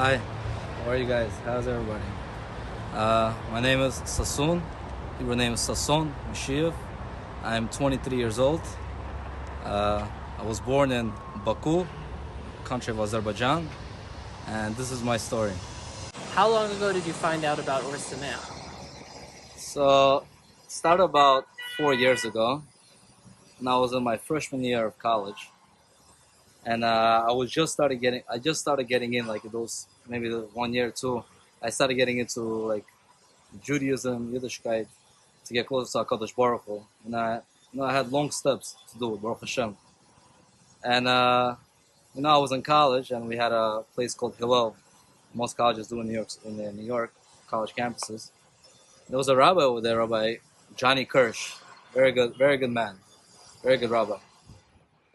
Hi, how are you guys? How's everybody? My name is Sasun. Your name is Sasun Mishiyev. I'm 23 years old. I was born in Baku, country of Azerbaijan, and this is my story. How long ago did you find out about Or Sameach? So, it started about 4 years ago, and I was in my freshman year of college, and I just started getting in like those maybe the 1 year or two. I started getting into like Judaism, Yiddishkeit, to get closer to HaKadosh Baruch Hu. And I had long steps to do with Baruch Hashem. And, I was in college and we had a place called Hillel. Most colleges do in the New York college campuses. There was a rabbi over there, Rabbi Johnny Kirsch. Very good man. Very good rabbi.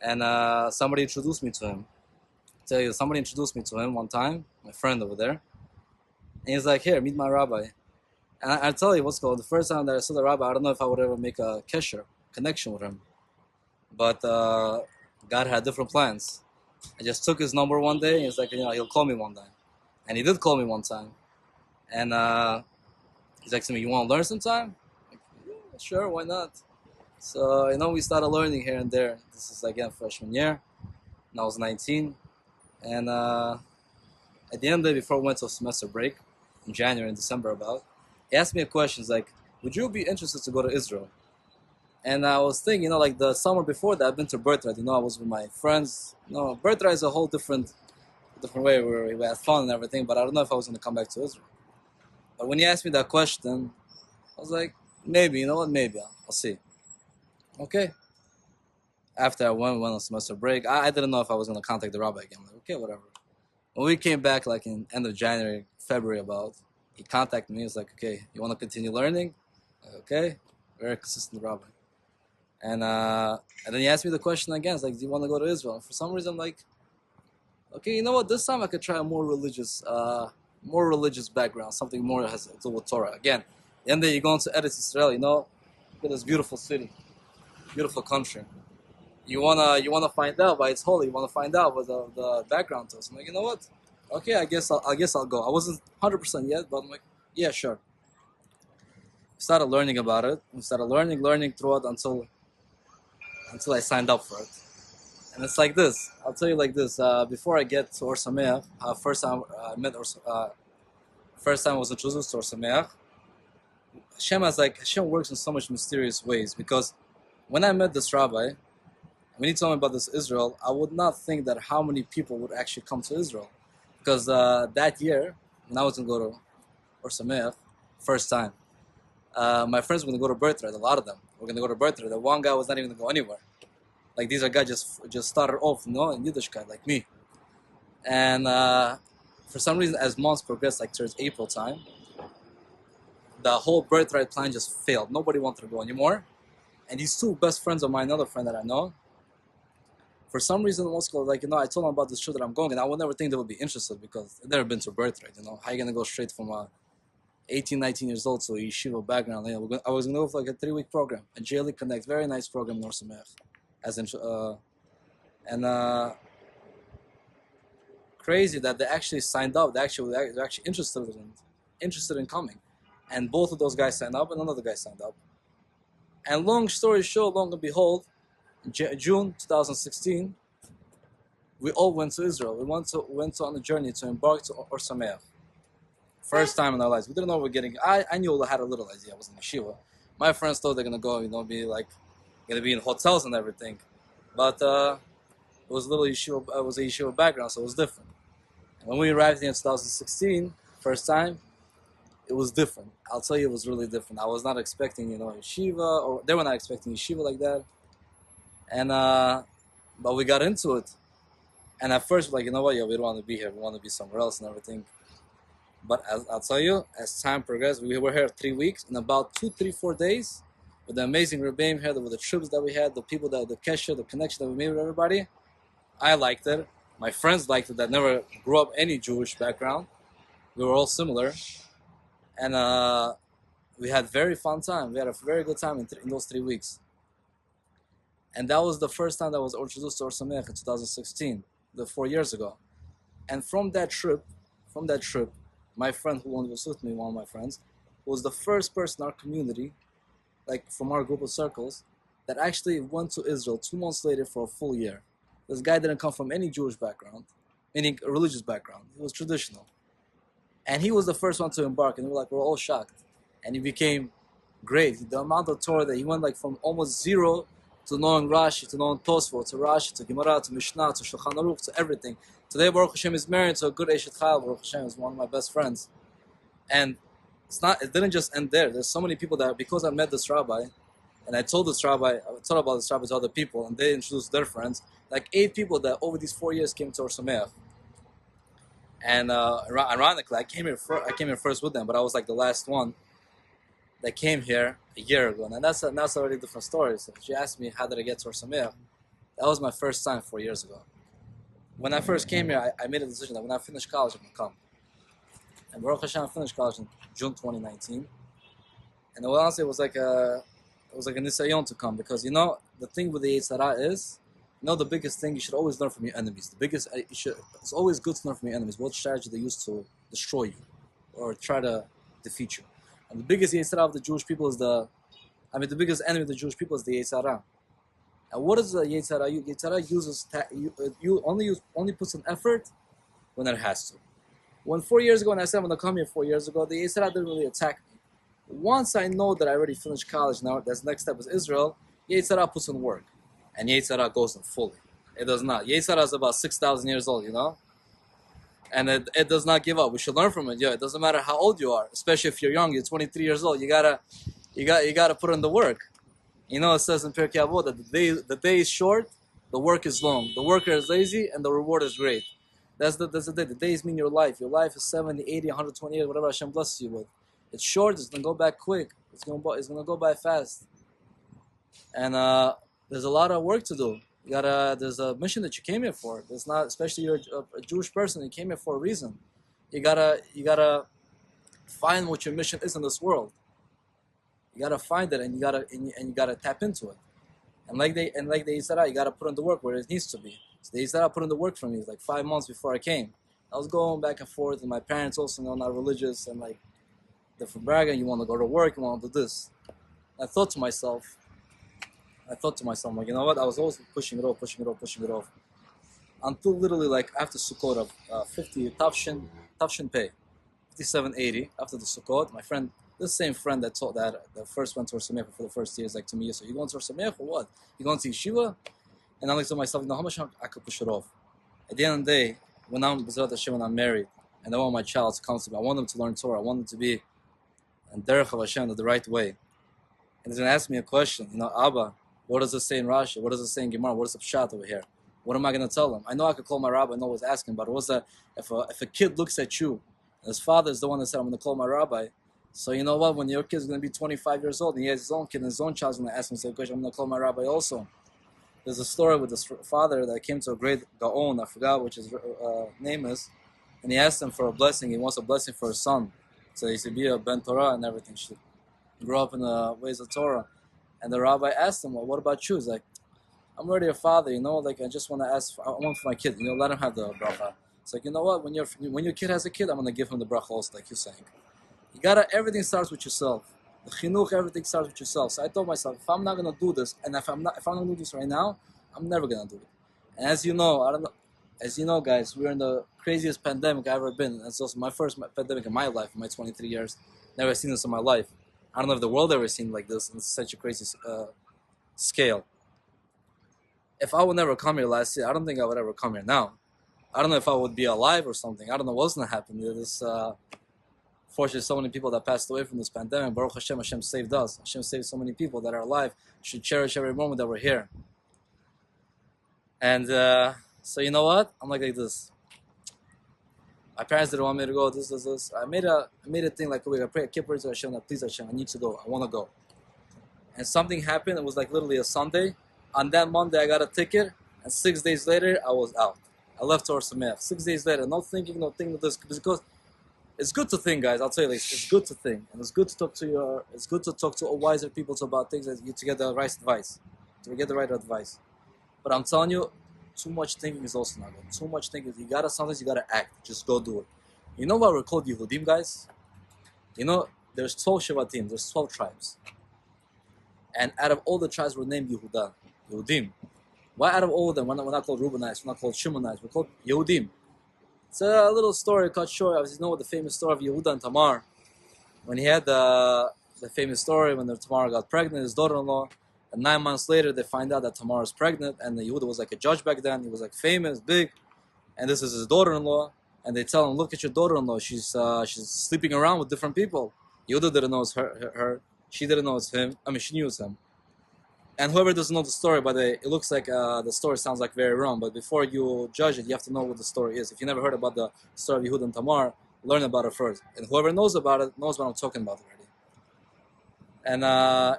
And somebody introduced me to him. Somebody introduced me to him one time, my friend over there. And he's like, here, meet my rabbi. And I tell you what's called, the first time that I saw the rabbi, I don't know if I would ever make a connection with him. But God had different plans. I just took his number one day, and he's like, he'll call me one time. And he did call me one time. And he's like to me, you want to learn sometime? Like, yeah, sure, why not? So, we started learning here and there. This is, again, freshman year. And I was 19. And at the end of the day, before we went to a semester break, in January and December about, he asked me a question. He's like, would you be interested to go to Israel? And I was thinking, like the summer before that, I've been to Birthright. I was with my friends. Birthright is a whole different way where we had fun and everything, but I don't know if I was going to come back to Israel. But when he asked me that question, I was like, maybe, maybe. I'll see. Okay. After I went on semester break, I didn't know if I was going to contact the rabbi again. I'm like, okay, whatever. When we came back, like in end of January, February about, he contacted me. He was like, okay, you want to continue learning? Like, okay. Very consistent rabbi. And then he asked me the question again. It's like, do you want to go to Israel? And for some reason, I'm like, okay, you know what? This time I could try a more religious background, something more has to do with Torah. Again, and then you go into Eretz Israel, look at this beautiful city, beautiful country. You wanna find out why it's holy. You wanna find out what the background is. I'm like, you know what? Okay, I guess I'll go. I wasn't 100% yet, but I'm like, yeah, sure. Started learning about it. We started learning throughout until I signed up for it. And it's like this. I'll tell you like this. Before I get to Or Sameach, first time I met first time I was introduced to Or Sameach, Hashem works in so much mysterious ways. Because when I met this rabbi, when he told me about this Israel, I would not think that how many people would actually come to Israel. Because that year, when I was going to go to Or Sameach, first time, my friends were going to go to Birthright, a lot of them were going to go to Birthright. The one guy was not even going to go anywhere. Like these are guys just started off, in Yiddishkeit, like me. And for some reason, as months progressed, like towards April time, the whole Birthright plan just failed. Nobody wanted to go anymore. And these two best friends of mine, another friend that I know, for some reason, I told them about this trip that I'm going, and I would never think they would be interested because they've never been to Birthright. How are you going to go straight from 18, 19 years old to a yeshiva background? I was going to go for like a 3-week program, a JLE Connect, very nice program in Or Sameach. Crazy that they actually signed up. They're actually interested in coming, and both of those guys signed up, and another guy signed up. And long story short, long and behold, June 2016, we all went to Israel. We went on a journey to embark to Or Sameach. First time in our lives. We didn't know what we were getting. I knew I had a little idea. I was in yeshiva. My friends thought they're gonna go, be like, gonna be in hotels and everything. But it was a yeshiva background, so it was different. And when we arrived here in 2016, first time, it was different. I'll tell you, it was really different. I was not expecting, yeshiva, or they were not expecting yeshiva like that. And but we got into it. And at first, we're like, you know what, we don't want to be here. We want to be somewhere else and everything. But I'll tell you, as time progressed, we were here 3 weeks. In about 2, 3, 4 days, with the amazing rebbeim here, with the trips that we had, the people the kesher, the connection that we made with everybody, I liked it. My friends liked it that never grew up any Jewish background. We were all similar. And we had very fun time. We had a very good time in those 3 weeks. And that was the first time that I was introduced to Or Sameach in 2016, 4 years ago. And from that trip, from that trip, my friend who was with me, one of my friends, was the first person in our community, like from our group of circles, that actually went to Israel 2 months later for a full year. This guy didn't come from any Jewish background, any religious background. He was traditional. And he was the first one to embark, and we're all shocked. And he became great. The amount of Torah that he went like from almost zero to knowing Rashi, to knowing Tosfot, to Rashi, to Gemara, to Mishnah, to Shulchan Aruch, to everything. Today, Baruch Hashem is married to a good Eshet Chayil. Baruch Hashem is one of my best friends. And it didn't just end there. There's so many people that, because I met this rabbi, and I told about this rabbi to other people, and they introduced their friends, like 8 people that over these 4 years came to Or Sameach. And ironically, I came here first with them, but I was like the last one that came here a year ago. And that's already a different story. So if you ask me how did I get to Or Sameach, that was my first time 4 years ago. When I first came here, I made a decision that when I finish college, I'm going to come. And Baruch Hashem, I finished college in June 2019. And honestly, it was like a nisayon to come, because the thing with the Yetzer Hara is, the biggest thing, you should always learn from your enemies. It's always good to learn from your enemies what strategy they use to destroy you or try to defeat you. And the biggest Yetzer Hara of the Jewish people the biggest enemy of the Jewish people is the Yetzer Hara. And what is the Yetzer Hara? Yetzer Hara only puts an effort when it has to. When 4 years ago, when I said I'm going to come here 4 years ago, the Yetzer Hara didn't really attack me. Once I know that I already finished college, now that's the next step is Israel, Yetzer Hara puts in work. And Yetzer Hara goes in fully. It does not. Yetzer Hara is about 6,000 years old, And it does not give up. We should learn from it. It doesn't matter how old you are, especially if you're young, you're 23 years old. You gotta put in the work. It says in Pirkei Avot that the day is short, the work is long. The worker is lazy, and the reward is great. That's the day. The days mean your life. Your life is 70, 80, 120 years, whatever Hashem blesses you with. It's short. It's gonna go back quick. It's gonna go by fast. And there's a lot of work to do. There's a mission that you came here for. There's not, especially you're a Jewish person. You came here for a reason. You gotta find what your mission is in this world. You gotta find it, and you gotta tap into it. And like they said, you gotta put in the work where it needs to be. So they said I put in the work for me like 5 months before I came. I was going back and forth, and my parents also not religious, and like they're from Braga. You want to go to work, you want to do this. I thought to myself, like, you know what? I was always pushing it off. Until literally like after Sukkot of 50 Tafshin pay, 57.80 after the Sukkot, my friend, this same friend that the first went to Or Sameach for the first year is like to me, so you going to Or Sameach or what? You going to Yeshiva? And I'm like to myself, how much I could push it off? At the end of the day, when I'm married, and I want my child to come to me, I want them to learn Torah, I want them to be in Derech of Hashem the right way. And he's going to ask me a question, Abba, what does it say in Rashi? What does it say in Gemara? What is the pshat over here? What am I going to tell him? I know I could call my rabbi and always ask him, but what's that? If a kid looks at you, and his father is the one that said, I'm going to call my rabbi, so you know what? When your kid is going to be 25 years old, and he has his own kid, and his own child is going to ask him, say, I'm going to call my rabbi also. There's a story with this father that came to a great Gaon, I forgot which his name is, and he asked him for a blessing. He wants a blessing for his son. So he should be a Ben Torah and everything. Should grow up in the ways of Torah. And the rabbi asked him, well, what about you? He's like, I'm already a father, like I just want to ask, I want for my kid, let him have the bracha. It's like, you know what, when your kid has a kid, I'm going to give him the bracha also, like you're saying. Everything starts with yourself. The chinuch, everything starts with yourself. So I told myself, if I'm not going to do this, and if I'm not going to do this right now, I'm never going to do it. And as you know, guys, we're in the craziest pandemic I've ever been. It's also my first pandemic in my life, in my 23 years. Never seen this in my life. I don't know if the world ever seen like this in such a crazy scale. If I would never come here last year, I don't think I would ever come here now. I don't know if I would be alive or something. I don't know what's going to happen. There's fortunately so many people that passed away from this pandemic. Baruch Hashem, Hashem saved us. Hashem saved so many people that are alive. Should cherish every moment that we're here. And so you know what? I'm like this. My parents didn't want me to go. This. I made a thing like I pray a kippur to Hashem. Please Hashem, I need to go. I want to go. And something happened. It was like literally a Sunday. On that Monday, I got a ticket, and 6 days later, I was out. I left Or Sameach. 6 days later, no thinking of this, because it's good to think, guys. I'll tell you this: it's good to think, and it's good to talk to wiser people about things to get the right advice, But I'm telling you, too much thinking is also not good. Too much thinking, sometimes you gotta act. Just go do it. You know why we're called Yehudim, guys? You know, there's 12 Shevatim, there's 12 tribes. And out of all the tribes, we're named Yehuda, Yehudim. Why out of all of them, we're not called Reubenites, we're not called Shimonites, we're called Yehudim. It's a little story cut short. You know the famous story of Yehuda and Tamar. When he had the famous story when Tamar got pregnant, his daughter-in-law, and 9 months later they find out that Tamar is pregnant, and Yehuda was like a judge back then. He was like famous, big, and this is his daughter-in-law. And they tell him, look at your daughter-in-law. She's sleeping around with different people. Yehuda didn't know it's her. She didn't know it's him. I mean, she knew it's him. And whoever doesn't know the story, by the way, it looks like the story sounds like very wrong. But before you judge it, you have to know what the story is. If you never heard about the story of Yehuda and Tamar, learn about it first. And whoever knows about it knows what I'm talking about already. And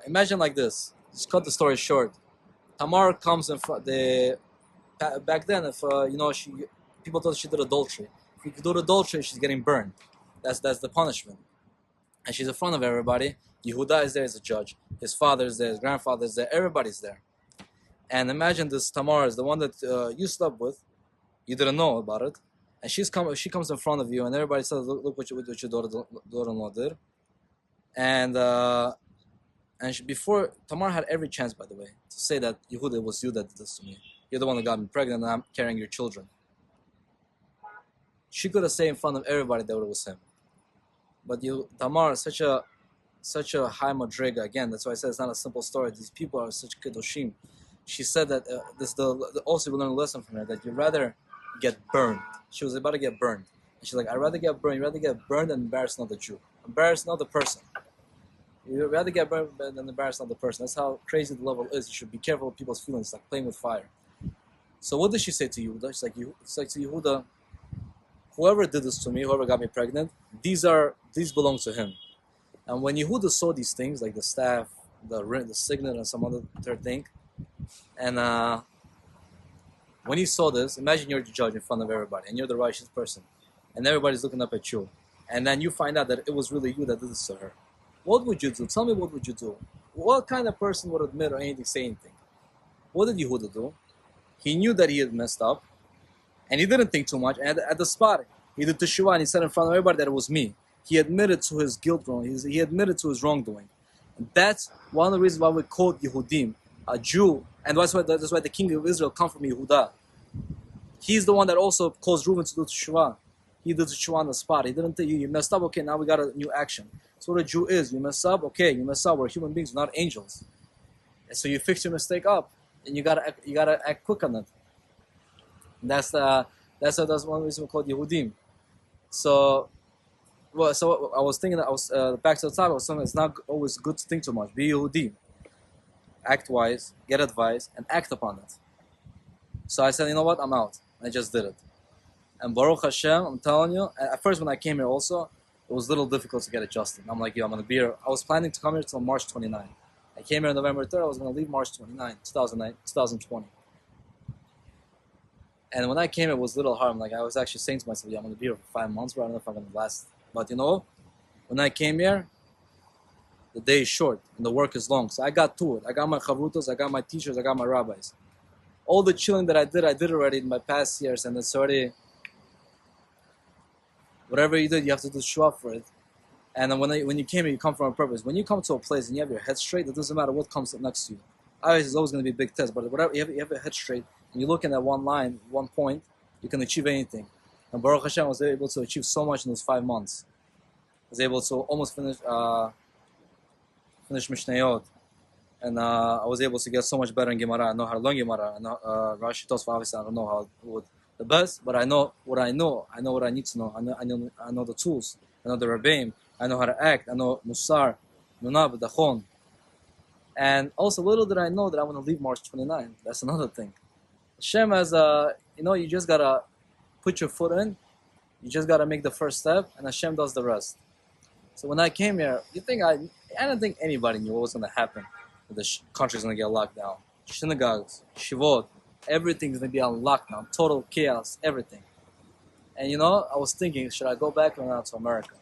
imagine like this. Just cut the story short. Tamar comes in front. Back then, if people thought she did adultery. If you do adultery, she's getting burned. That's the punishment. And she's in front of everybody. Yehuda is there as a judge. His father is there. His grandfather is there. Everybody's there. And imagine this Tamar is the one that you slept with. You didn't know about it. And she comes in front of you, and everybody says, "Look what your daughter-in-law did." And before Tamar had every chance, by the way, to say that Yehuda, it was you that did this to me. You're the one that got me pregnant, and I'm carrying your children. She could have said in front of everybody that it was him. But Tamar is such a high madriga. Again, that's why I said it's not a simple story. These people are such kedoshim. She said that also we learned a lesson from her that you'd rather get burned. She was about to get burned. And she's like, I'd rather get burned. You'd rather get burned than embarrass another Jew. Embarrass another person. You'd rather get burned than embarrass another person. That's how crazy the level is. You should be careful with people's feelings, like playing with fire. So what did she say to Yehuda? She's like to Yehuda, whoever did this to me, whoever got me pregnant, these belong to him. And when Yehuda saw these things, like the staff, the ring, the signet, and some other third thing, and when he saw this, imagine you're the judge in front of everybody, and you're the righteous person, and everybody's looking up at you, and then you find out that it was really you that did this to her. What would you do? Tell me, what would you do? What kind of person would admit or say anything? What did Yehuda do? He knew that he had messed up, and he didn't think too much. And at the spot, he did teshuvah, and he said in front of everybody that it was me. He admitted to his guilt wrong. He admitted to his wrongdoing. And that's one of the reasons why we called Yehudim, a Jew. And that's why the king of Israel come from Yehuda. He's the one that also caused Reuben to do teshuvah. He did teshuvah on the spot. He didn't think, you messed up, okay, now we got a new action. So what a Jew is, you mess up, okay, you mess up. We're human beings, we're not angels. And so you fix your mistake up, and you gotta act quick on it. And that's one reason we call it Yehudim. So I was thinking, back to the topic, I was saying it's not always good to think too much. Be Yehudi. Act wise, get advice, and act upon it. So I said, you know what, I'm out. I just did it. And Baruch Hashem, I'm telling you, at first when I came here also, it was a little difficult to get adjusted. I'm like, I'm going to be here. I was planning to come here till March 29. I came here on November 3rd. I was going to leave March 29, 2020. And when I came, it was a little hard. I was actually saying to myself, I'm going to be here for 5 months, but I don't know if I'm going to last. But when I came here, the day is short and the work is long. So I got to it. I got my chavrutos, I got my teachers, I got my rabbis. All the chilling that I did already in my past years, and it's already, whatever you did, you have to do shua for it. And then when you came here, you come from a purpose. When you come to a place and you have your head straight, it doesn't matter what comes up next to you. Obviously, it's always going to be a big test, but whatever you have your head straight, and you're looking at one line, one point, you can achieve anything. And Baruch Hashem was able to achieve so much in those 5 months. I was able to almost finish Mishnayot. And I was able to get so much better in Gemara. I know how to learn Gemara. I know Rashi Tosfa, obviously I don't know how the best, but I know what I know. I know what I need to know. I know the tools. I know the Rabbeim. I know how to act. I know Musar, Nunab, Dachon. And also, little did I know that I want to leave March 29. That's another thing. Hashem has you just gotta put your foot in. You just gotta make the first step, and Hashem does the rest. So when I came here, I don't think anybody knew what was gonna happen. The country's gonna get locked down. Synagogues, shivot, everything's gonna be on lockdown. Total chaos, everything. And I was thinking, should I go back or not to America?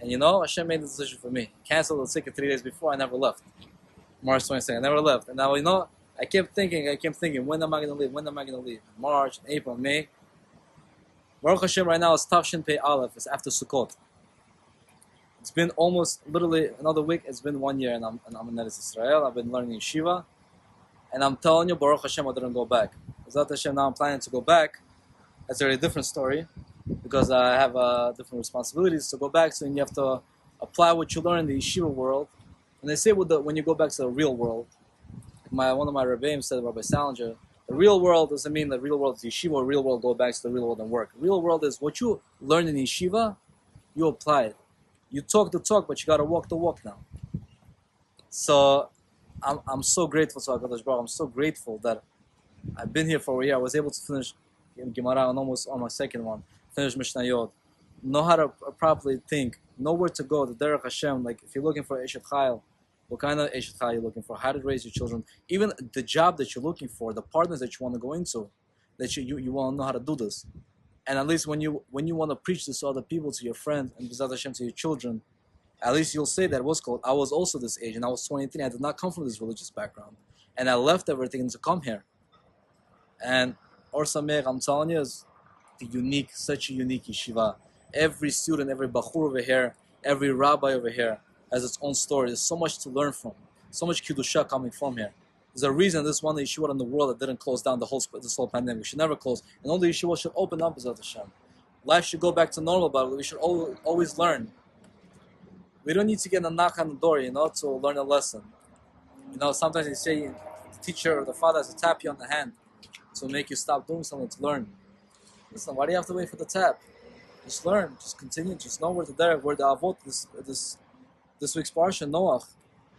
And Hashem made the decision for me. Canceled the ticket 3 days before. I never left. March 22nd, I never left. And now I kept thinking, when am I going to leave? When am I going to leave? March, April, May. Baruch Hashem, right now it's Tafshin Pei Aleph. It's after Sukkot. It's been almost literally another week. It's been 1 year, and I'm in Eretz Israel. I've been learning yeshiva, and I'm telling you, Baruch Hashem, I didn't go back. Bezat Hashem, now I'm planning to go back. That's a very different story, because I have different responsibilities to go back. So you have to apply what you learn in the yeshiva world. And they say when you go back to the real world, one of my rebbeim said, Rabbi Salinger, the real world doesn't mean the real world is yeshiva. Real world, go back to the real world and work. Real world is what you learn in yeshiva, you apply it. You talk the talk, but you got to walk the walk now. So I'm so grateful to HaKadosh Baruch Hu. I'm so grateful that I've been here for a year. I was able to finish Gemara almost on my second one. Finish Mishnayot. Know how to properly think. Know where to go. The Derech Hashem. Like if you're looking for Eshet Chayil, what kind of Eshet Chayil you're looking for? How to raise your children. Even the job that you're looking for, the partners that you want to go into, that you want to know how to do this. And at least when you want to preach this to other people, to your friends, and B'ezrat Hashem to your children, at least you'll say that was called. I was also this age, and I was 23. I did not come from this religious background, and I left everything to come here. And Or Sameach, I'm telling you, is such a unique yeshiva. Every student, every bachur over here, every rabbi over here has its own story. There's so much to learn from, so much kedusha coming from here. There's a reason this one yeshiva in the world that didn't close down this whole pandemic. We should never close, and all the yeshiva should open up. B'ezrat Hashem. Life should go back to normal, but we should always learn. We don't need to get a knock on the door, to learn a lesson. Sometimes they say the teacher or the father has to tap you on the hand to make you stop doing something to learn. Listen, why do you have to wait for the tap? Just learn, just continue, just know where the avot, this week's parsha, Noach.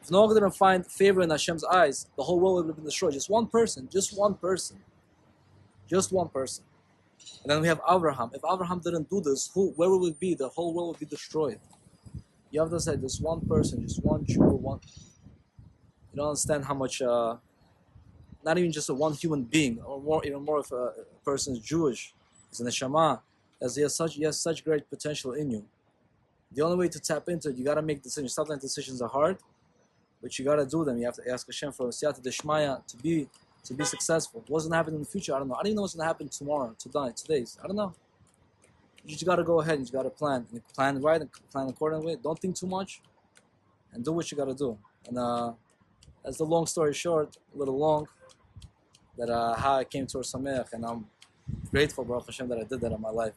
If Noach didn't find favor in Hashem's eyes, the whole world would have been destroyed. Just one person. And then we have Abraham. If Abraham didn't do this, where would we be? The whole world would be destroyed. You have to say, just one person, just one Jew, one. You don't understand how much, not even just one human being, or even more if a person is Jewish, is an neshama, as he has such great potential in you. The only way to tap into it, you got to make decisions. Sometimes decisions are hard, but you got to do them. You have to ask Hashem for siyata deshmaya to be successful. What's going to happen in the future? I don't know. I don't even know what's going to happen tomorrow, today's. I don't know. You just got to go ahead and you got to plan. And plan right and plan accordingly. Don't think too much and do what you got to do. And that's the long story short, a little long, that how I came to Or Sameach, and I'm grateful, Baruch Hashem, that I did that in my life.